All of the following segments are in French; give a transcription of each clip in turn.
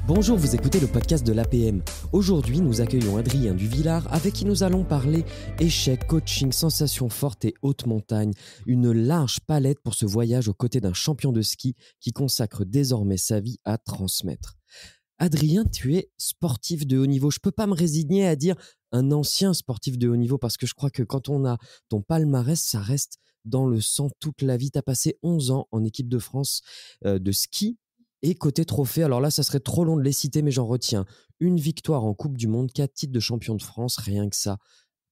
Bonjour, vous écoutez le podcast de l'APM. Aujourd'hui, nous accueillons Adrien Duvillard avec qui nous allons parler échecs, coaching, sensations fortes et haute montagne. Une large palette pour ce voyage aux côtés d'un champion de ski qui consacre désormais sa vie à transmettre. Adrien, tu es sportif de haut niveau. Je ne peux pas me résigner à dire un ancien sportif de haut niveau parce que je crois que quand on a ton palmarès, ça reste dans le sang toute la vie. Tu as passé 11 ans en équipe de France de ski. Et côté trophée, alors là, ça serait trop long de les citer, mais j'en retiens. Une victoire en Coupe du Monde, 4 titres de champion de France, rien que ça.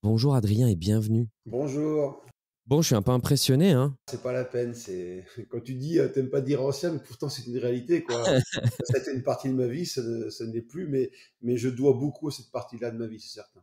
Bonjour Adrien et bienvenue. Bonjour. Bon, je suis un peu impressionné, hein. C'est pas la peine, c'est quand tu dis t'aimes pas dire ancien, mais pourtant c'est une réalité, quoi. Ça a été une partie de ma vie, ça ne l'est plus, mais je dois beaucoup à cette partie-là de ma vie, c'est certain.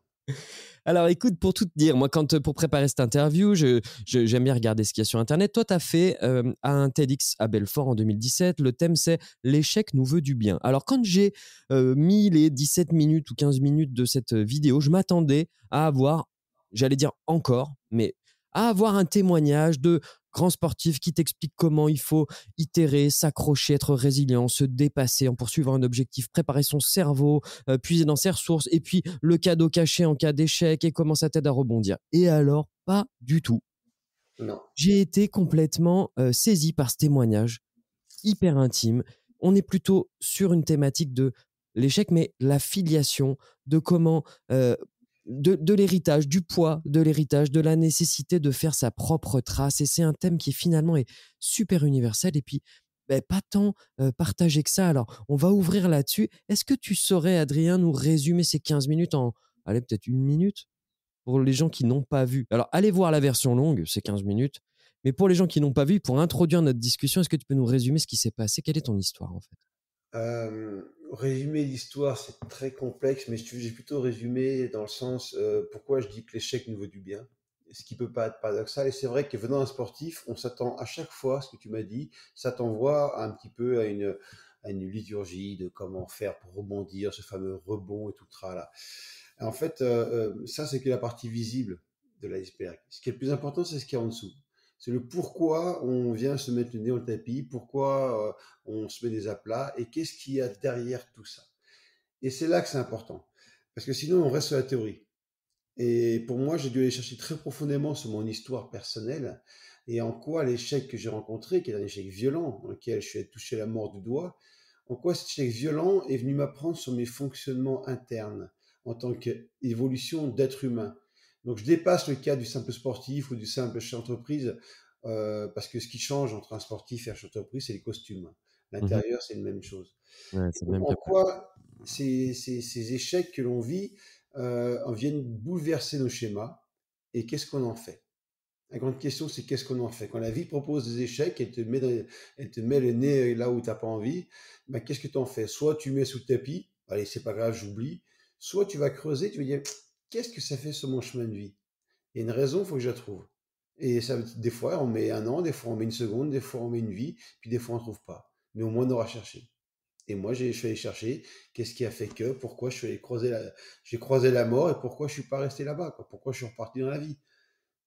Alors écoute, pour tout te dire, moi, pour préparer cette interview, j'aime bien regarder ce qu'il y a sur Internet. Toi, tu as fait un TEDx à Belfort en 2017. Le thème, c'est « L'échec nous veut du bien ». Alors, quand j'ai mis les 17 minutes ou 15 minutes de cette vidéo, je m'attendais à avoir, j'allais dire encore, mais à avoir un témoignage de grands sportifs qui t'expliquent comment il faut itérer, s'accrocher, être résilient, se dépasser en poursuivant un objectif, préparer son cerveau, puiser dans ses ressources, et puis le cadeau caché en cas d'échec et comment ça t'aide à rebondir. Et alors, pas du tout. Non. J'ai été complètement saisi par ce témoignage, hyper intime. On est plutôt sur une thématique de l'échec, mais la filiation, de comment... de l'héritage, du poids de l'héritage, de la nécessité de faire sa propre trace. Et c'est un thème qui finalement est super universel et puis pas tant partagé que ça. Alors, on va ouvrir là-dessus. Est-ce que tu saurais, Adrien, nous résumer ces 15 minutes en, allez, peut-être une minute pour les gens qui n'ont pas vu? Alors, allez voir la version longue, c'est 15 minutes. Mais pour les gens qui n'ont pas vu, pour introduire notre discussion, est-ce que tu peux nous résumer ce qui s'est passé? Quelle est ton histoire, en fait? Résumer l'histoire, c'est très complexe, mais j'ai plutôt résumé dans le sens pourquoi je dis que l'échec nous veut du bien, ce qui peut pas être paradoxal. Et c'est vrai que venant d'un sportif, on s'attend à chaque fois, ce que tu m'as dit, ça t'envoie un petit peu à une liturgie de comment faire pour rebondir, ce fameux rebond et tout le tralala. En fait, ça, c'est que la partie visible de l'iceberg. Ce qui est le plus important, c'est ce qu'il y a en dessous. C'est le pourquoi on vient se mettre le nez dans le tapis, pourquoi on se met des aplats et qu'est-ce qu'il y a derrière tout ça. Et c'est là que c'est important. Parce que sinon, on reste sur la théorie. Et pour moi, j'ai dû aller chercher très profondément sur mon histoire personnelle et en quoi l'échec que j'ai rencontré, qui est un échec violent, dans lequel je suis touché la mort du doigt, en quoi cet échec violent est venu m'apprendre sur mes fonctionnements internes en tant qu'évolution d'être humain. Donc je dépasse le cadre du simple sportif ou du simple chef d'entreprise parce que ce qui change entre un sportif et un chef d'entreprise, c'est les costumes. L'intérieur, c'est la même chose. Ouais, c'est le même En capot. quoi ces échecs que l'on vit viennent bouleverser nos schémas et qu'est-ce qu'on en fait? La grande question, c'est qu'est-ce qu'on en fait? Quand la vie propose des échecs, elle te met le nez là où tu n'as pas envie, ben, qu'est-ce que tu en fais? Soit tu mets sous le tapis, allez, c'est pas grave, j'oublie. Soit tu vas creuser, tu vas dire, qu'est-ce que ça fait sur mon chemin de vie? Il y a une raison, il faut que je la trouve. Et ça, des fois, on met un an, des fois, on met une seconde, des fois, on met une vie, puis des fois, on ne trouve pas. Mais au moins, on aura cherché. Et moi, je suis allé chercher qu'est-ce qui a fait que, pourquoi je suis allé j'ai croisé la mort et pourquoi je suis pas resté là-bas, quoi. Pourquoi je suis reparti dans la vie.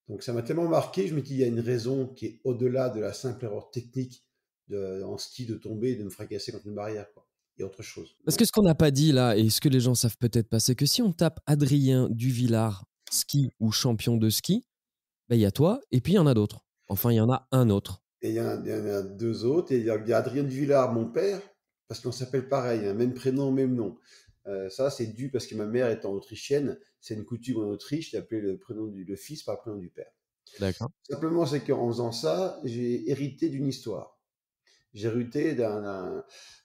Donc ça m'a tellement marqué, je me dis, il y a une raison qui est au-delà de la simple erreur technique en ski de tomber et de me fracasser contre une barrière, quoi. Il y a autre chose. Parce que ce qu'on n'a pas dit là, et ce que les gens savent peut-être pas, c'est que si on tape Adrien Duvillard, ski ou champion de ski, il y a toi, et puis il y en a d'autres. Enfin, il y en a un autre. Et il y en a deux autres, et il y a Adrien Duvillard, mon père, parce qu'on s'appelle pareil, hein, même prénom, même nom. Ça, c'est dû parce que ma mère étant autrichienne, c'est une coutume en Autriche d'appeler le fils par le prénom du père. D'accord. Simplement, c'est qu'en faisant ça, j'ai hérité d'une histoire. J'ai hérité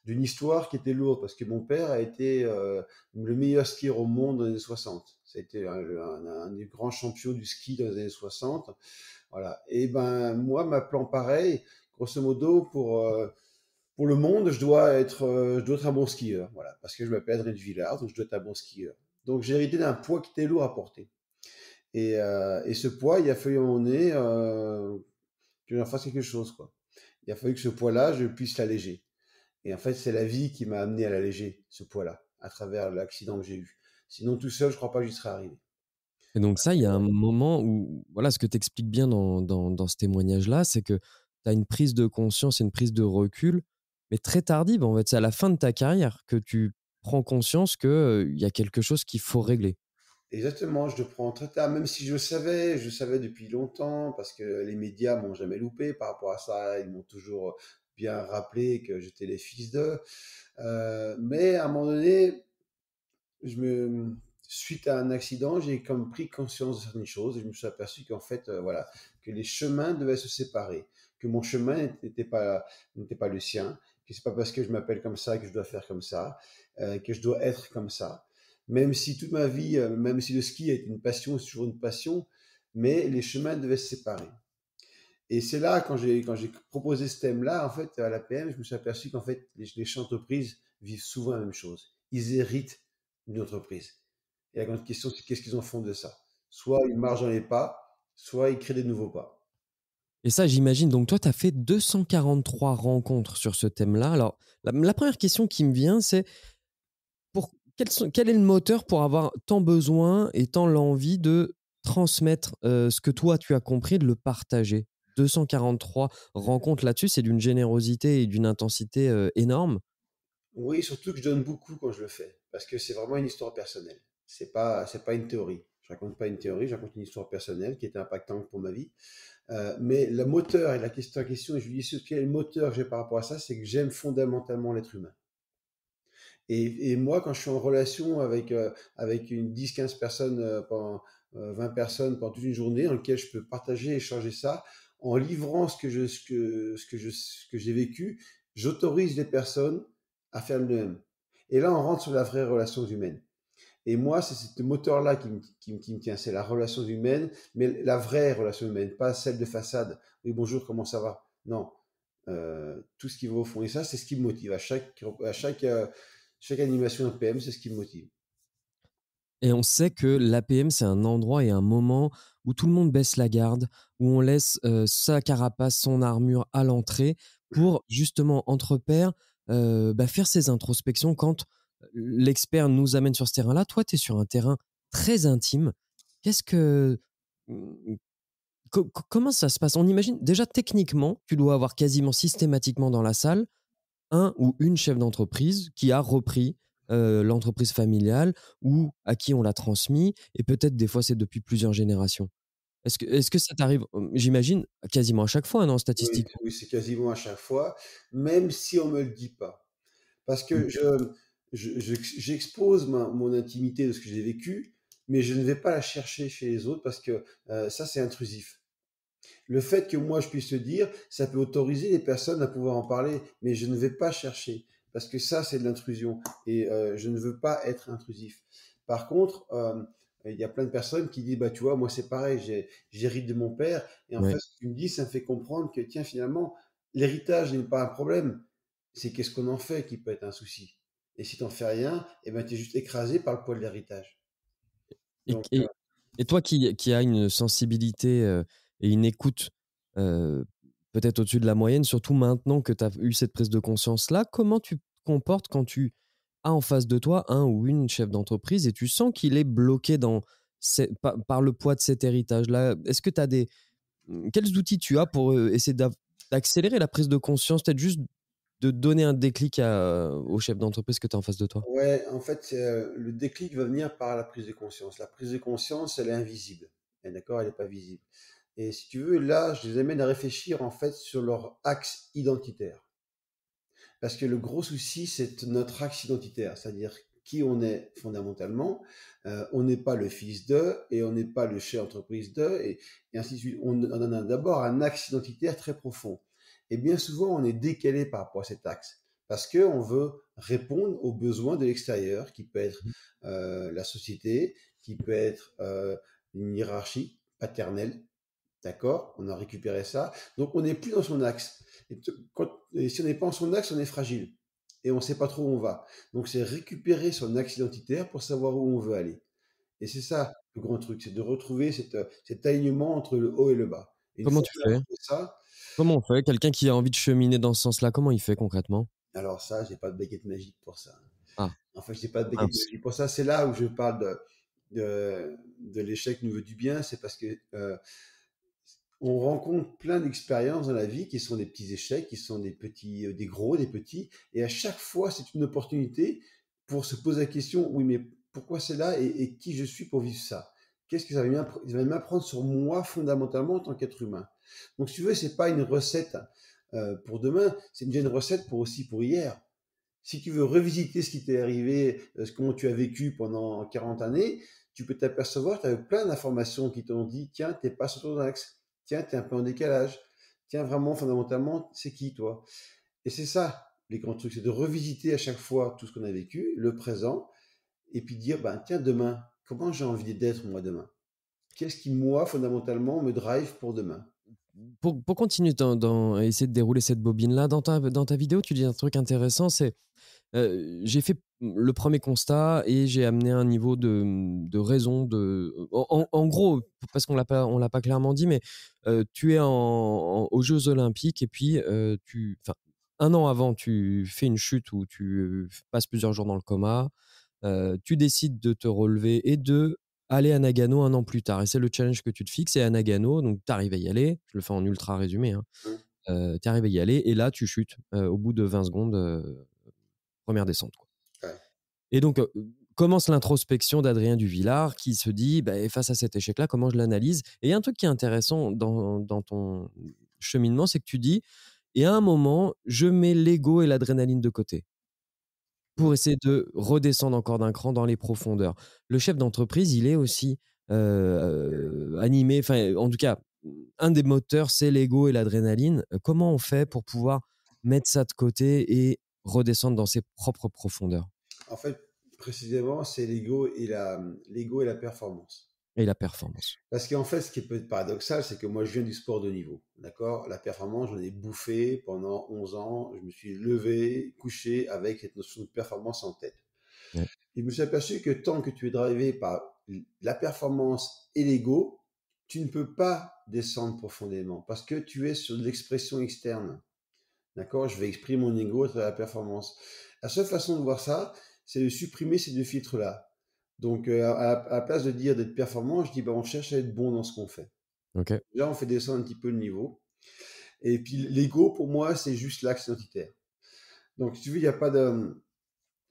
d'une histoire qui était lourde, parce que mon père a été le meilleur skieur au monde dans les années 60. C'était un des grands champions du ski dans les années 60. Voilà. Et ben moi, ma plan pareil, grosso modo, pour le monde, je dois être un bon skieur. Voilà. Parce que je m'appelle Adrien Villard, donc je dois être un bon skieur. Donc j'ai hérité d'un poids qui était lourd à porter. Et ce poids, il a fallu à un moment donné que j'en fasse quelque chose, quoi. Il a fallu que ce poids-là, je puisse l'alléger. Et en fait, c'est la vie qui m'a amené à l'alléger, ce poids-là, à travers l'accident que j'ai eu. Sinon, tout seul, je crois pas que j'y serais arrivé. Et donc ça, il y a un moment où, voilà, ce que tu expliques bien dans ce témoignage-là, c'est que tu as une prise de conscience et une prise de recul mais très tardive, en fait. C'est à la fin de ta carrière que tu prends conscience que, il y a quelque chose qu'il faut régler. Exactement, je le prends très tard, même si je savais depuis longtemps, parce que les médias m'ont jamais loupé par rapport à ça, ils m'ont toujours bien rappelé que j'étais les fils d'eux. Mais à un moment donné, suite à un accident, j'ai comme pris conscience de certaines choses et je me suis aperçu qu'en fait, voilà, que les chemins devaient se séparer, que mon chemin n'était pas le sien, que c'est pas parce que je m'appelle comme ça que je dois faire comme ça, que je dois être comme ça. Même si toute ma vie, même si le ski a été une passion, c'est toujours une passion, mais les chemins devaient se séparer. Et c'est là, quand j'ai proposé ce thème-là, en fait, à la PM, je me suis aperçu qu'en fait, les chefs d'entreprise vivent souvent la même chose. Ils héritent d'une entreprise. Et la grande question, c'est qu'est-ce qu'ils en font de ça? Soit ils marchent dans les pas, soit ils créent des nouveaux pas. Et ça, j'imagine, donc toi, tu as fait 243 rencontres sur ce thème-là. Alors, la première question qui me vient, c'est quel est le moteur pour avoir tant besoin et tant l'envie de transmettre ce que toi, tu as compris, de le partager? 243 rencontres là-dessus, c'est d'une générosité et d'une intensité énorme. Oui, surtout que je donne beaucoup quand je le fais, parce que c'est vraiment une histoire personnelle. C'est pas une théorie. Je raconte pas une théorie, je raconte une histoire personnelle qui était impactante pour ma vie. Mais le moteur et la question, et je lui dis, quel est le moteur que j'ai par rapport à ça, c'est que j'aime fondamentalement l'être humain. Et moi, quand je suis en relation avec une 10-15 personnes, 20 personnes pendant toute une journée, dans laquelle je peux partager, échanger ça, en livrant ce que j'ai vécu, j'autorise les personnes à faire le même. Et là, on rentre sur la vraie relation humaine. Et moi, c'est ce moteur-là qui me tient, c'est la relation humaine, mais la vraie relation humaine, pas celle de façade. Oui, bonjour, comment ça va? Non. Tout ce qui va au fond. Et ça, c'est ce qui me motive. Chaque animation APM, c'est ce qui me motive. Et on sait que l'APM, c'est un endroit et un moment où tout le monde baisse la garde, où on laisse sa carapace, son armure à l'entrée pour justement, entre pairs, faire ses introspections quand l'expert nous amène sur ce terrain-là. Toi, tu es sur un terrain très intime. Qu'est-ce que. mmh, Comment ça se passe? On imagine, déjà techniquement, tu dois avoir quasiment systématiquement dans la salle un ou une chef d'entreprise qui a repris l'entreprise familiale ou à qui on l'a transmis et peut-être des fois c'est depuis plusieurs générations. Est-ce que ça t'arrive, j'imagine, quasiment à chaque fois, non, Oui, statistiquement? oui, c'est quasiment à chaque fois, même si on me le dit pas. Parce Mmh. que j'expose mon intimité de ce que j'ai vécu, mais je ne vais pas la chercher chez les autres parce que ça, c'est intrusif. Le fait que moi je puisse le dire, ça peut autoriser les personnes à pouvoir en parler, mais je ne vais pas chercher parce que ça c'est de l'intrusion et je ne veux pas être intrusif. Par contre, il y a plein de personnes qui disent bah tu vois moi c'est pareil, j'hérite de mon père et en fait Ouais. ce que tu me dis ça me fait comprendre que tiens finalement l'héritage n'est pas un problème, c'est qu'est-ce qu'on en fait qui peut être un souci. Et si t'en fais rien, eh ben tu es juste écrasé par le poids de l'héritage. Et Donc et et toi qui as une sensibilité, et une écoute, heu, peut-être au-dessus de la moyenne, surtout maintenant que tu as eu cette prise de conscience-là, comment tu te comportes quand tu as en face de toi un ou une chef d'entreprise et tu sens qu'il est bloqué dans par le poids de cet héritage-là? Est-ce que tu as quels outils tu as pour, essayer d'accélérer la prise de conscience? Peut-être juste de donner un déclic au chef d'entreprise que tu as en face de toi? ouais, en fait, le déclic va venir par la prise de conscience. La prise de conscience, elle est invisible. Et d'accord, elle n'est pas visible. Et si tu veux, là, je les amène à réfléchir en fait sur leur axe identitaire. Parce que le gros souci, c'est notre axe identitaire, c'est-à-dire qui on est fondamentalement. On n'est pas le fils d'eux et on n'est pas le chef d'entreprise d'eux et ainsi de suite. On en a d'abord un axe identitaire très profond. Et bien souvent, on est décalé par rapport à cet axe parce qu'on veut répondre aux besoins de l'extérieur, qui peut être la société, qui peut être une hiérarchie paternelle. D'accord? On a récupéré ça. Donc, on n'est plus dans son axe. Et si on n'est pas en son axe, on est fragile. Et on ne sait pas trop où on va. Donc, c'est récupérer son axe identitaire pour savoir où on veut aller. Et c'est ça, le grand truc, c'est de retrouver cet alignement entre le haut et le bas. Et une Comment fois tu qu'on a fais? retrouvé ça, Comment on fait? Quelqu'un qui a envie de cheminer dans ce sens-là, comment il fait concrètement? alors ça, j'ai pas de baguette magique pour ça. Ah, En fait, j'ai pas de baguette mince. magique pour ça. C'est là où je parle de l'échec nous veut du bien. C'est parce que On rencontre plein d'expériences dans la vie qui sont des petits échecs, qui sont des petits, des gros, des petits, et à chaque fois, c'est une opportunité pour se poser la question, oui, mais pourquoi c'est là et qui je suis pour vivre ça? Qu'est-ce que ça va m'apprendre sur moi fondamentalement en tant qu'être humain? Donc, si tu veux, c'est pas une recette pour demain, c'est déjà une recette pour aussi pour hier. Si tu veux revisiter ce qui t'est arrivé, comment tu as vécu pendant 40 années, tu peux t'apercevoir, tu as eu plein d'informations qui t'ont dit, tiens, t'es pas sur ton axe, tiens, t'es un peu en décalage, tiens, vraiment, fondamentalement, c'est qui toi? Et c'est ça, les grands trucs, c'est de revisiter à chaque fois tout ce qu'on a vécu, le présent, et puis dire, ben, tiens, demain, comment j'ai envie d'être moi demain? Qu'est-ce qui, moi, fondamentalement, me drive pour demain? Pour continuer à essayer de dérouler cette bobine-là, dans ta vidéo, tu dis un truc intéressant, c'est j'ai fait le premier constat et j'ai amené un niveau de raison. En gros, parce qu'on on l'a pas clairement dit, mais tu es aux Jeux Olympiques et puis enfin, un an avant, tu fais une chute où tu passes plusieurs jours dans le coma. Tu décides de te relever et de aller à Nagano un an plus tard. Et c'est le challenge que tu te fixes. Et à Nagano, donc tu arrives à y aller. Je le fais en ultra résumé. Hein. Hein. Tu arrives à y aller et là, tu chutes au bout de 20 secondes, première descente. Quoi. Ouais. Et donc, commence l'introspection d'Adrien Duvillard qui se dit, bah, face à cet échec-là, comment je l'analyse? Et il y a un truc qui est intéressant dans ton cheminement, c'est que tu dis, et à un moment, je mets l'ego et l'adrénaline de côté Mmh. pour essayer de redescendre encore d'un cran dans les profondeurs. Le chef d'entreprise, il est aussi animé, enfin, en tout cas, un des moteurs, c'est l'ego et l'adrénaline. Comment on fait pour pouvoir mettre ça de côté et redescendre dans ses propres profondeurs En fait, précisément, c'est l'ego et la performance. et la performance? Parce qu'en fait, ce qui peut être paradoxal, c'est que moi, je viens du sport de niveau. D'accord? La performance, j'en ai bouffé pendant 11 ans. Je me suis levé, couché avec cette notion de performance en tête. Ouais. Et je me suis aperçu que tant que tu es drivé par la performance et l'ego, tu ne peux pas descendre profondément parce que tu es sur l'expression externe. D'accord? Je vais exprimer mon ego à travers la performance. La seule façon de voir ça, c'est de supprimer ces deux filtres-là. Donc, à la place de dire d'être performant, je dis, bah, on cherche à être bon dans ce qu'on fait. Ok. Là, on fait descendre un petit peu le niveau. Et puis, l'ego, pour moi, c'est juste l'axe identitaire. Donc, si tu veux, il n'y a pas de...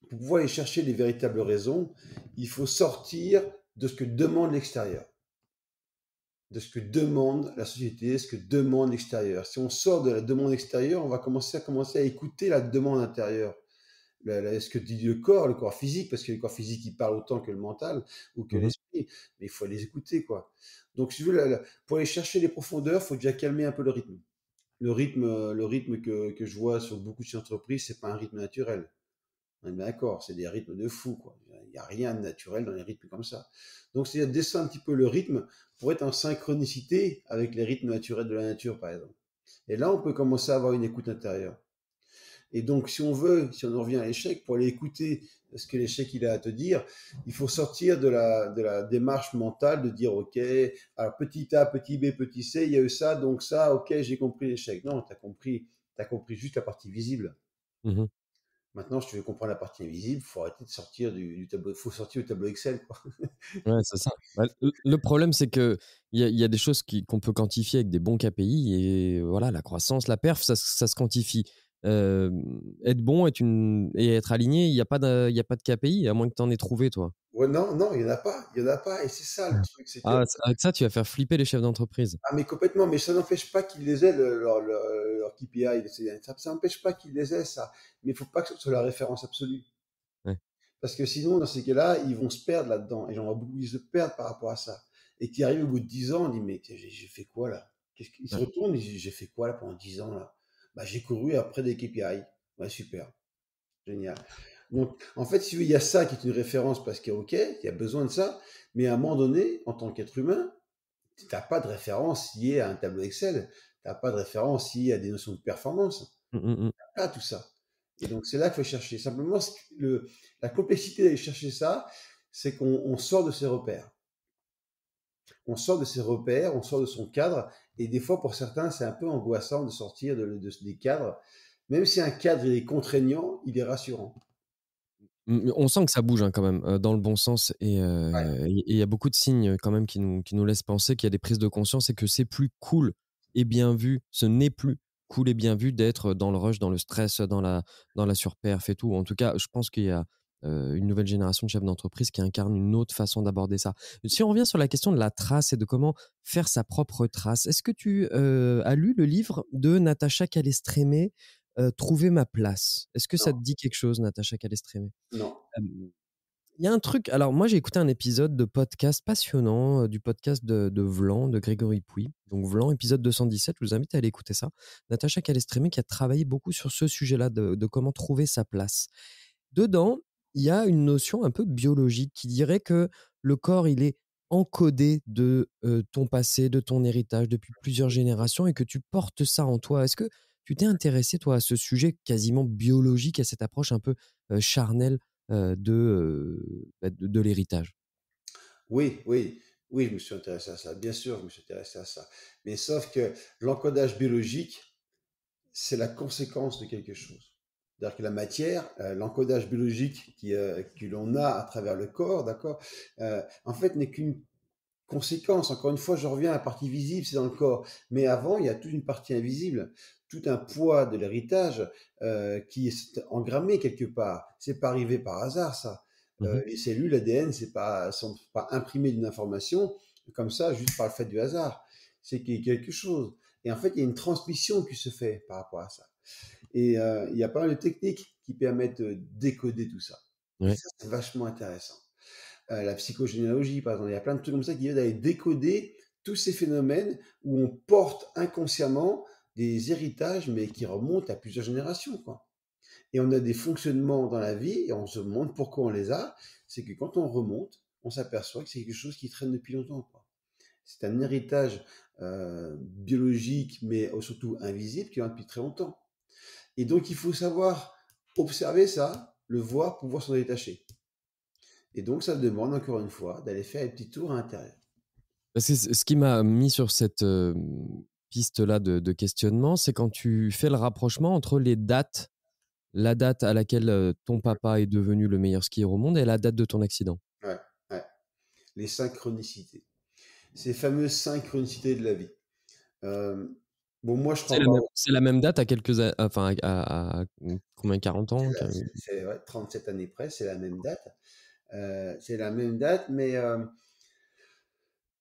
Pour pouvoir aller chercher les véritables raisons, il faut sortir de ce que demande l'extérieur, de ce que demande la société, ce que demande l'extérieur. Si on sort de la demande extérieure, on va commencer à écouter la demande intérieure. Ce que dit le corps physique, parce que le corps physique, il parle autant que le mental ou que Mhm. l'esprit, mais il faut les écouter, quoi. Donc, si tu veux, pour aller chercher les profondeurs, il faut déjà calmer un peu le rythme. Le rythme que je vois sur beaucoup de entreprises, c'est pas un rythme naturel. On est d'accord, c'est des rythmes de fou, quoi. Il n'y a rien de naturel dans les rythmes comme ça. Donc, c'est de descendre un petit peu le rythme pour être en synchronicité avec les rythmes naturels de la nature, par exemple. Et là, on peut commencer à avoir une écoute intérieure. Et donc, si on en revient à l'échec, pour aller écouter ce que l'échec il a à te dire, il faut sortir de la démarche mentale de dire, OK, alors petit A, petit B, petit C, il y a eu ça, donc ça, OK, j'ai compris l'échec. Non, t'as compris juste la partie visible. Mhm. Maintenant, si tu veux comprendre la partie invisible, faut arrêter de sortir du tableau, faut sortir du tableau Excel, quoi. Ouais, c'est ça. Bah, le problème, c'est que il y a des choses qu'on peut quantifier avec des bons KPI et voilà, la croissance, la perf, ça se quantifie. Euh, Être bon et être aligné, il y a pas de KPI, à moins que tu en aies trouvé, toi. Ouais, non, non, il y en a pas, et c'est ça le truc, c'est que Ah, avec ça, tu vas faire flipper les chefs d'entreprise. ah, mais complètement, mais ça n'empêche pas qu'ils les aient, leur KPI. Ça n'empêche pas qu'ils les aient, ça. Mais il ne faut pas que ce soit la référence absolue. Ouais. Parce que sinon, dans ces cas-là, ils vont se perdre là-dedans. Et j'en vois beaucoup qui se perdent par rapport à ça. Et qui arrivent au bout de 10 ans, on dit, mais j'ai fait quoi là? Ils se Ouais. retournent, ils disent, j'ai fait quoi là pendant 10 ans là? Bah, j'ai couru après des KPI. Ouais, super. Génial. Donc, en fait, si vous voulez, il y a ça qui est une référence parce que, OK, il y a besoin de ça. Mais à un moment donné, en tant qu'être humain, tu n'as pas de référence liée à un tableau Excel, tu n'as pas de référence liée à des notions de performance, Mm, mm, mm. pas tout ça. Et donc c'est là qu'il faut chercher. Simplement, la complexité d'aller chercher ça, c'est qu'on sort de ses repères. On sort de ses repères, on sort de son cadre, et des fois pour certains, c'est un peu angoissant de sortir des cadres. Même si un cadre il est contraignant, il est rassurant. On sent que ça bouge, hein, quand même, dans le bon sens Ouais, et il y a beaucoup de signes, quand même qui nous laissent penser qu'il y a des prises de conscience et que c'est plus cool et bien vu. Ce n'est plus cool et bien vu d'être dans le rush, dans le stress, dans la surperf et tout. En tout cas, je pense qu'il y a, une nouvelle génération de chefs d'entreprise qui incarnent une autre façon d'aborder ça. Si on revient sur la question de la trace et de comment faire sa propre trace, est-ce que tu, as lu le livre de Natacha Calestrémé, «Trouver ma place»? Est-ce que ça te non, dit quelque chose, Natacha Calestrémé? non, Hem, il y a un truc, alors moi j'ai écouté un épisode de podcast passionnant, du podcast de Vlan, de Grégory Pouy. Donc Vlan, épisode 217, je vous invite à aller écouter ça. Natacha Calestrémé qui a travaillé beaucoup sur ce sujet-là de comment trouver sa place. Dedans, il y a une notion un peu biologique qui dirait que le corps, il est encodé de, ton passé, de ton héritage depuis plusieurs générations et que tu portes ça en toi. Est-ce que tu t'es intéressé, toi, à ce sujet quasiment biologique, à cette approche un peu, charnelle, de l'héritage? oui, oui, oui, je me suis intéressé à ça. Bien sûr, je me suis intéressé à ça. Mais sauf que l'encodage biologique, c'est la conséquence de quelque chose. C'est-à-dire que la matière, l'encodage biologique que l'on a à travers le corps, d'accord, en fait, n'est qu'une conséquence. Encore une fois, je reviens à la partie visible, c'est dans le corps. Mais avant, il y a toute une partie invisible, tout un poids de l'héritage qui est engrammé quelque part. C'est pas arrivé par hasard, ça. Mmh. Les cellules, l'ADN, sont pas imprimés d'une information comme ça, juste par le fait du hasard. C'est qu'il y a quelque chose. Et en fait, il y a une transmission qui se fait par rapport à ça. Et il y a pas mal de techniques qui permettent de décoder tout ça. Et Ouais. ça, c'est vachement intéressant. La psychogénéalogie, par exemple. Il y a plein de trucs comme ça qui viennent d'aller décoder tous ces phénomènes où on porte inconsciemment des héritages, mais qui remontent à plusieurs générations, quoi. Et on a des fonctionnements dans la vie, et on se demande pourquoi on les a. C'est que quand on remonte, on s'aperçoit que c'est quelque chose qui traîne depuis longtemps, quoi. C'est un héritage biologique, mais surtout invisible, qui est là depuis très longtemps. Et donc, il faut savoir observer ça, le voir, pouvoir s'en détacher. Et donc, ça demande, encore une fois, d'aller faire un petit tour à l'intérieur. Parce que ce qui m'a mis sur cette, piste-là de questionnement, c'est quand tu fais le rapprochement entre les dates, la date à laquelle, ton papa est devenu le meilleur skieur au monde et la date de ton accident. Ouais, ouais. Les synchronicités. Ces fameuses synchronicités de la vie. Euh, bon, moi, je C'est crois la pas. même c'est la même date à quelques a enfin à combien? 40 ans? Ouais, 37 années près, c'est la même date. C'est la même date, mais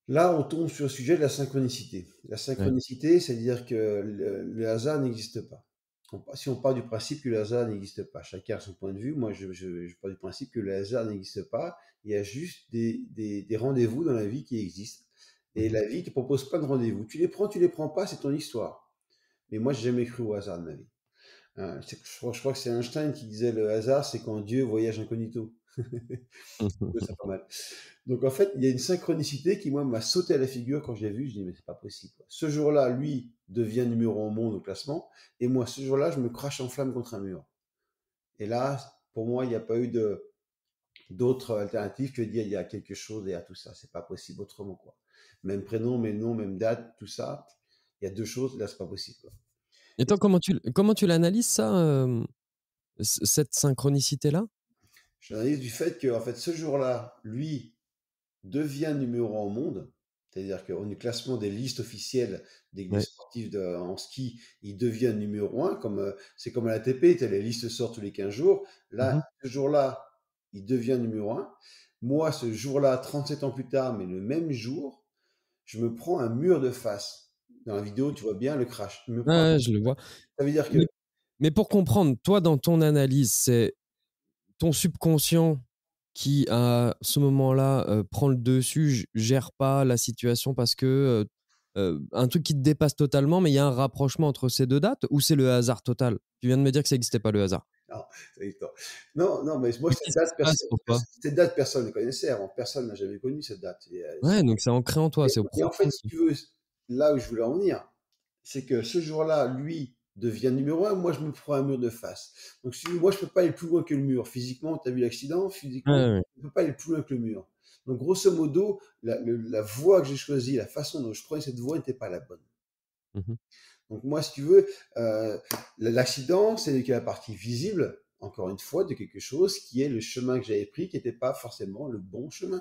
là, on tombe sur le sujet de la synchronicité. La Ouais. synchronicité, c'est-à-dire que le hasard n'existe pas. Si on part du principe que le hasard n'existe pas, chacun a son point de vue, moi je pars du principe que le hasard n'existe pas, il y a juste des rendez-vous dans la vie qui existent. Et Mmh. la vie ne te propose pas de rendez-vous. Tu les prends pas, c'est ton histoire. Mais moi, j'ai jamais cru au hasard de ma vie. Je crois que c'est Einstein qui disait le hasard, c'est quand Dieu voyage incognito. C'est pas mal. Donc en fait, il y a une synchronicité qui, moi, m'a sauté à la figure quand je l'ai vu. Je dis, mais c'est pas possible, quoi. Ce jour-là, lui devient numéro 1 au monde au classement, et moi, ce jour-là, je me crache en flamme contre un mur. Et là, pour moi, il n'y a pas eu d'autre alternative que de dire il y a quelque chose derrière tout ça. C'est pas possible autrement, quoi. Même prénom, même nom, même date, tout ça. Il y a deux choses, là, c'est pas possible, quoi. Et Et toi, comment tu l'analyses ça, cette synchronicité-là? j'analyse du fait que, en fait, ce jour-là, lui devient numéro 1 au monde, c'est-à-dire qu'au classement des listes officielles des Ouais. sportifs en ski, il devient numéro 1, comme, c'est comme à l'ATP, les listes sortent tous les 15 jours. Là, Mmh. ce jour-là, il devient numéro 1. Moi, ce jour-là, 37 ans plus tard, mais le même jour, je me prends un mur de face. Dans la vidéo, tu vois bien le crash. Je me Ouais, prends ouais, je le vois. Ça veut dire que Mais mais pour comprendre, toi, dans ton analyse, c'est ton subconscient qui, à ce moment-là, prend le dessus, gère pas la situation parce que, un truc qui te dépasse totalement, mais il y a un rapprochement entre ces 2 dates ou c'est le hasard total? Tu viens de me dire que ça existait pas le hasard. non, non, non, mais moi, Mais qu'est-ce qui se passe? Pourquoi? cette date, personne ne connaissait avant. Personne n'a jamais connu cette date. Ouais, donc c'est ancré en toi, c'est au Et en fait, profond. si tu veux, là où je voulais en venir, c'est que ce jour-là, lui devient numéro 1, moi je me prends un mur de face. Donc si moi je peux pas aller plus loin que le mur. Physiquement, tu as vu l'accident, Ouais, physiquement, ouais, ouais. je peux pas aller plus loin que le mur. Donc grosso modo, la voie que j'ai choisie, la façon dont je prenais cette voie n'était pas la bonne. Mmh. Donc moi, si tu veux, l'accident, c'est que la partie visible. encore une fois, de quelque chose qui est le chemin que j'avais pris, qui n'était pas forcément le bon chemin,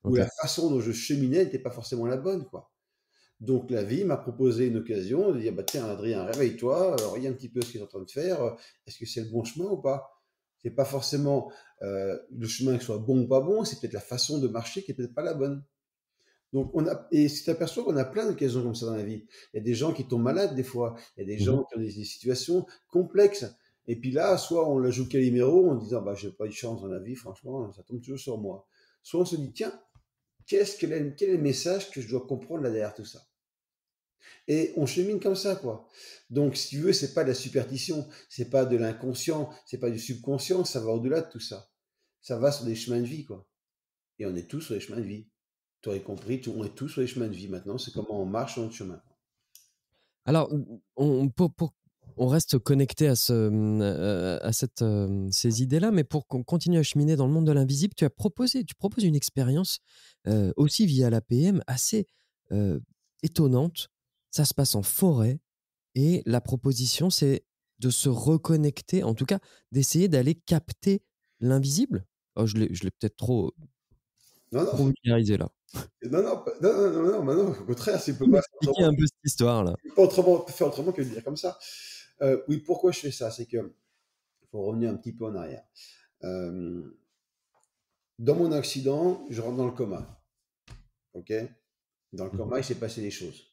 ou la OK. façon dont je cheminais n'était pas forcément la bonne, quoi. Donc la vie m'a proposé une occasion de dire, bah tiens Adrien, réveille-toi, regarde un petit peu ce que tu es en train de faire, est-ce que c'est le bon chemin ou pas? C'est pas forcément le chemin qui soit bon ou pas bon, c'est peut-être la façon de marcher qui est peut-être pas la bonne. Donc et tu t'aperçois qu'on a plein d'occasions comme ça dans la vie. Il y a des gens qui tombent malades des fois, il y a des Mmh. gens qui ont des situations complexes. Et puis là, soit on la joue Calimero en disant, bah j'ai pas eu de chance dans la vie, franchement, ça tombe toujours sur moi. Soit on se dit, tiens, quel est le message que je dois comprendre là derrière tout ça? Et on chemine comme ça, quoi. Donc, si tu veux, c'est pas de la superstition, c'est pas de l'inconscient, c'est pas du subconscient, ça va au-delà de tout ça. Ça va sur des chemins de vie, quoi. Et on est tous sur les chemins de vie. Tu aurais compris, on est tous sur les chemins de vie maintenant, c'est comment on marche sur notre chemin. Alors, on reste connecté à ces idées-là, mais pour qu'on continue à cheminer dans le monde de l'invisible, tu proposes une expérience aussi via l'APM assez euh, étonnante. Ça se passe en forêt et la proposition, c'est de se reconnecter, en tout cas, d'essayer d'aller capter l'invisible. Oh, je l'ai peut-être Non, trop vulgarisé là. non, non, non, non, non, non, non, au contraire, s'il peut Tu peux pas faire m'expliquer autrement, un peu cette histoire-là? faire autrement que de dire comme ça. Oui, pourquoi je fais ça? C'est que, faut revenir un petit peu en arrière. Euh, dans mon accident, je rentre dans le coma. Ok? Dans le Mhm, coma, il s'est passé des choses.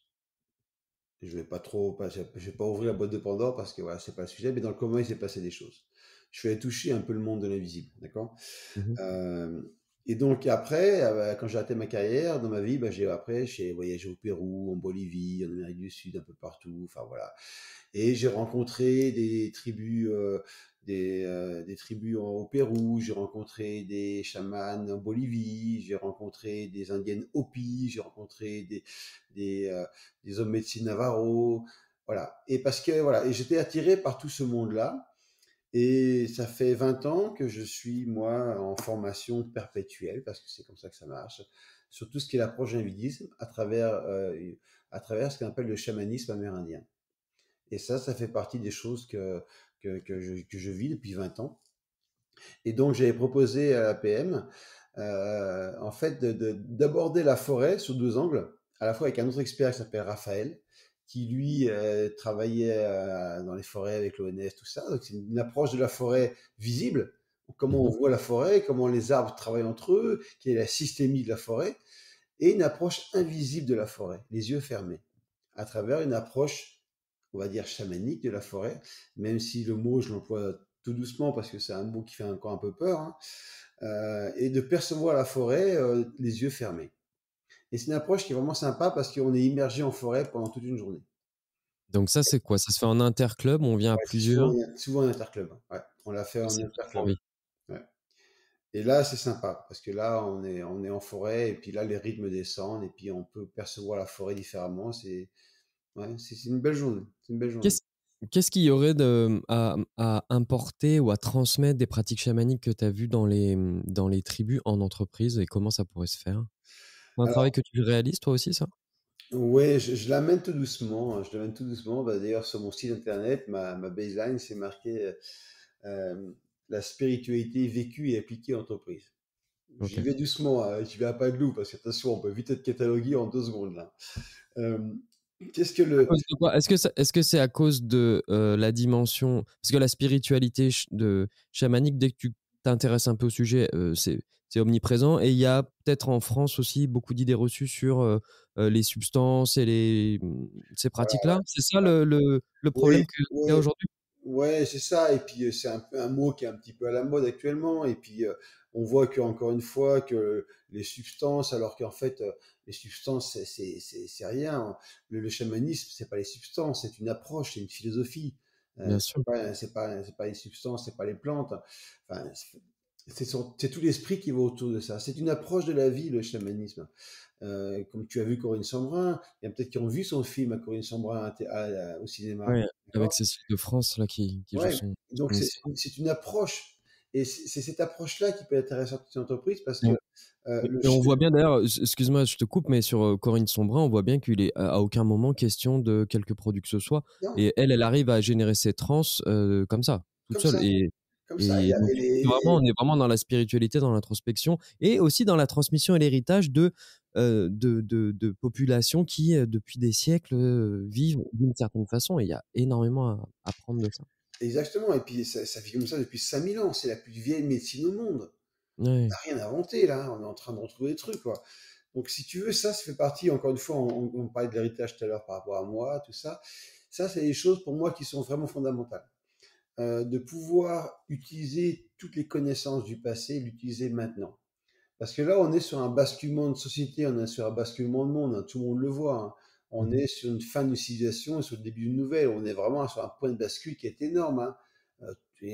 Je vais pas trop, je vais pas ouvrir la boîte de Pandore parce que voilà, c'est pas le sujet, mais dans le coma, il s'est passé des choses. Je vais toucher un peu le monde de l'invisible, d'accord? mhm, Euh, et donc après, quand j'ai arrêté ma carrière dans ma vie, bah, j'ai voyagé au Pérou, en Bolivie, en Amérique du Sud, un peu partout, enfin voilà. Et j'ai rencontré des tribus, des tribus au Pérou, j'ai rencontré des chamans en Bolivie, j'ai rencontré des indiennes Hopi, j'ai rencontré des, euh, des hommes médecine Navarro, voilà. Et parce que voilà, et j'étais attiré par tout ce monde-là. Et ça fait 20 ans que je suis, moi, en formation perpétuelle, parce que c'est comme ça que ça marche, sur tout ce qui est l'approche d'individisme à travers ce qu'on appelle le chamanisme amérindien. Et ça fait partie des choses que je vis depuis 20 ans. Et donc, j'avais proposé à la PM, en fait, d'aborder la forêt sous deux angles, à la fois avec un autre expert qui s'appelle Raphaël, qui lui travaillait dans les forêts avec l'ONF, tout ça. Donc, c'est une approche de la forêt visible, comment on mhm. voit la forêt, comment les arbres travaillent entre eux, quelle est la systémie de la forêt, et une approche invisible de la forêt, les yeux fermés, à travers une approche, on va dire, chamanique de la forêt, même si le mot, je l'emploie tout doucement parce que c'est un mot qui fait encore un peu peur, hein, et de percevoir la forêt les yeux fermés. Et c'est une approche qui est vraiment sympa parce qu'on est immergé en forêt pendant toute une journée. Donc ça, c'est quoi? Ça se fait en interclub, on vient à Ouais, c'est plusieurs? souvent un interclub. Ouais, on l'a fait en Ça donne interclub. envie. Ouais. Et là, c'est sympa parce que là, on est en forêt et puis là, les rythmes descendent et puis on peut percevoir la forêt différemment. C'est une belle journée. C'est une belle journée. Qu'est-ce qu'est-ce qu'il y aurait à importer ou à transmettre des pratiques chamaniques que tu as vues dans les tribus en entreprise et comment ça pourrait se faire? C'est un travail Alors, que tu réalises toi aussi, ça? ouais, je l'amène tout doucement, hein. Je l'amène tout doucement. Bah, d'ailleurs, sur mon site internet, ma baseline, c'est marqué la spiritualité vécue et appliquée en entreprise. J'y Ok. vais doucement, hein, j'y vais à pas de loup, parce que attention, on peut vite être catalogué en 2 secondes là. Euh, qu'est-ce que À le. cause de quoi? Est-ce que c'est à cause de la dimension? Parce que la spiritualité chamanique, dès que tu t'intéresses un peu au sujet, c'est omniprésent. Et il y a peut-être en France aussi beaucoup d'idées reçues sur les substances et ces pratiques-là. C'est ça le Oui, problème qu'il y a oui, aujourd'hui? ouais, c'est ça. Et puis c'est un peu un mot qui est un petit peu à la mode actuellement. Et puis on voit que encore une fois que les substances, alors qu'en fait les substances c'est rien. Le chamanisme c'est pas les substances, c'est une approche, c'est une philosophie. Bien sûr. C'est pas les substances, c'est pas les plantes. Enfin, c'est tout l'esprit qui va autour de ça. C'est une approche de la vie, le chamanisme. Comme tu as vu Corinne Sambrin, il y a peut-être qui ont vu son film à Corinne Sambrin au cinéma. Ouais, avec D'accord. Cécile de France là qui joue Ouais, donc son histoire. c'est une approche. Et c'est cette approche-là qui peut être intéressante pour une entreprise parce que Et le et on voit bien d'ailleurs, excuse-moi, je te coupe, mais sur Corinne Sombrin, on voit bien qu'il est à aucun moment question de quelque produit que ce soit. non, Et elle arrive à générer ses trans comme ça, toute comme seule. ça, Et comme ça. Et donc, on est vraiment dans la spiritualité, dans l'introspection et aussi dans la transmission et l'héritage de populations qui, depuis des siècles, vivent d'une certaine façon et il y a énormément à apprendre de ça. Exactement. Et puis, ça vit comme ça depuis 5000 ans. C'est la plus vieille médecine au monde. On Ouais. n'a rien inventé, là. On est en train de retrouver des trucs, quoi. Donc, si tu veux, ça fait partie, encore une fois, on parlait de l'héritage tout à l'heure par rapport à moi, tout ça. Ça, c'est des choses pour moi qui sont vraiment fondamentales. De pouvoir utiliser toutes les connaissances du passé, l'utiliser maintenant. Parce que là, on est sur un basculement de société, on est sur un basculement de monde, hein, tout le monde le voit, hein. On Mmh. est sur une fin d'une civilisation et sur le début d'une nouvelle. On est vraiment sur un point de bascule qui est énorme, hein. Tout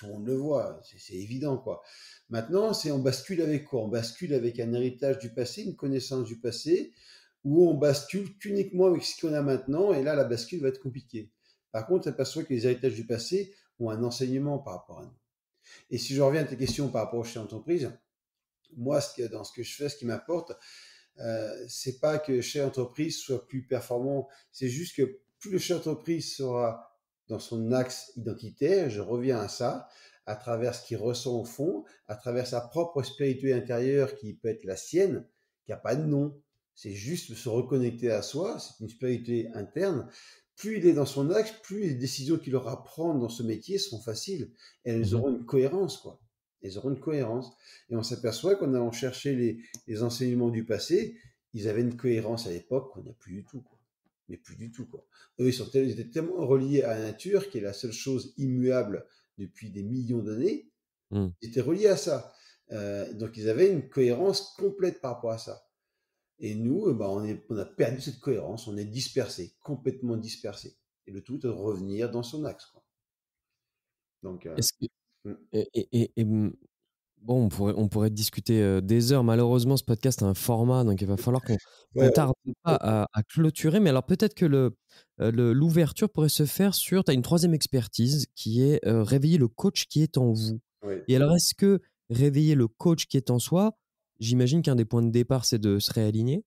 le monde le voit, c'est évident, quoi. Maintenant, on bascule avec quoi? On bascule avec un héritage du passé, une connaissance du passé, ou on bascule qu'uniquement avec ce qu'on a maintenant, et là, la bascule va être compliquée. Par contre, on s'aperçoit que les héritages du passé ont un enseignement par rapport à nous. Et si je reviens à tes questions par rapport aux chefs d'entreprise, moi, dans ce que je fais, ce qui m'importe, c'est pas que le chef d'entreprise soit plus performant, c'est juste que plus le chef d'entreprise sera dans son axe identitaire, je reviens à ça, à travers ce qu'il ressent au fond, à travers sa propre spiritualité intérieure qui peut être la sienne, qui n'a pas de nom, c'est juste se reconnecter à soi, c'est une spiritualité interne. Plus il est dans son axe, plus les décisions qu'il aura à prendre dans ce métier seront faciles et elles Mmh. auront une cohérence, quoi. Elles auront une cohérence. Et on s'aperçoit qu'en allant chercher les enseignements du passé, ils avaient une cohérence à l'époque qu'on n'a plus du tout, quoi. Mais plus du tout, quoi. Eux, ils étaient tellement reliés à la nature, qui est la seule chose immuable depuis des millions d'années, Mmh. ils étaient reliés à ça. Donc ils avaient une cohérence complète par rapport à ça. Et nous, ben, on a perdu cette cohérence, on est dispersé, complètement dispersé. Et le tout est de revenir dans son axe, quoi. Donc, Est-ce que mm. bon, on pourrait discuter, des heures. Malheureusement, ce podcast a un format, donc il va falloir qu'on Ouais, tarde pas à clôturer. Mais alors peut-être que l'ouverture pourrait se faire sur tu as une troisième expertise qui est, réveiller le coach qui est en vous. ouais. Et alors est-ce que réveiller le coach qui est en soi, j'imagine qu'un des points de départ, c'est de se réaligner?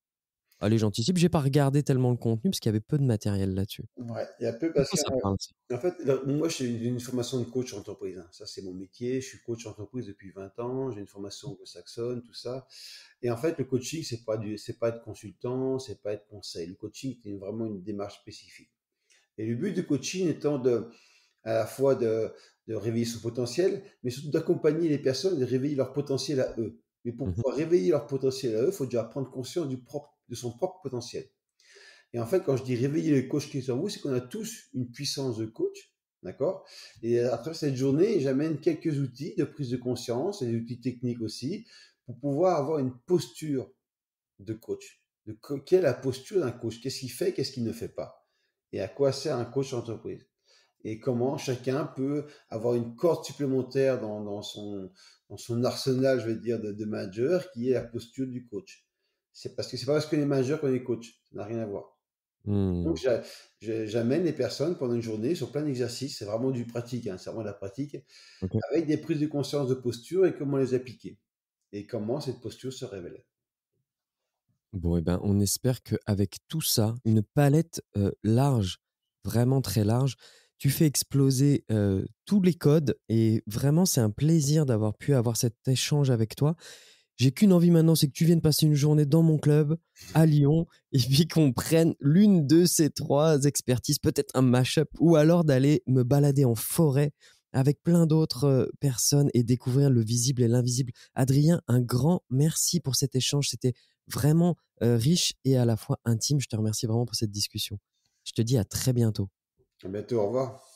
Allez, j'anticipe, j'ai pas regardé tellement le contenu parce qu'il y avait peu de matériel là-dessus. Ouais, il y a peu De parce quoi que ça parle ça? en fait, moi, j'ai une formation de coach entreprise, hein. Ça, c'est mon métier. Je suis coach entreprise depuis 20 ans. J'ai une formation anglo-saxonne, tout ça. Et en fait, le coaching, c'est pas être consultant, c'est pas être conseil. Le coaching, c'est vraiment une démarche spécifique. Et le but du coaching étant à la fois de réveiller son potentiel, mais surtout d'accompagner les personnes, de réveiller leur potentiel à eux. Mais pour Mmh. pouvoir réveiller leur potentiel à eux, il faut déjà prendre conscience de son propre potentiel. Et en fait, quand je dis réveiller le coach qui est en vous, c'est qu'on a tous une puissance de coach, d'accord? Et à travers cette journée, j'amène quelques outils de prise de conscience et des outils techniques aussi pour pouvoir avoir une posture de coach. Quelle est la posture d'un coach? Qu'est-ce qu'il fait? Qu'est-ce qu'il ne fait pas? Et à quoi sert un coach en entreprise? Et comment chacun peut avoir une corde supplémentaire dans son arsenal, je vais dire, de manager, qui est la posture du coach. C'est pas parce qu'on est manager qu'on est coach. Ça n'a rien à voir. Donc, Mmh. j'amène les personnes pendant une journée sur plein d'exercices. C'est vraiment du pratique, hein, c'est vraiment de la pratique, OK. avec des prises de conscience de posture et comment les appliquer. Et comment cette posture se révèle. Bon et ben, on espère qu'avec tout ça, une palette, large, vraiment très large, tu fais exploser, tous les codes et vraiment c'est un plaisir d'avoir pu avoir cet échange avec toi. J'ai qu'une envie maintenant, c'est que tu viennes passer une journée dans mon club à Lyon et puis qu'on prenne l'une de ces 3 expertises, peut-être un mash-up ou alors d'aller me balader en forêt avec plein d'autres, personnes et découvrir le visible et l'invisible. Adrien, un grand merci pour cet échange. C'était vraiment, riche et à la fois intime. Je te remercie vraiment pour cette discussion. Je te dis à très bientôt. À bientôt, au revoir.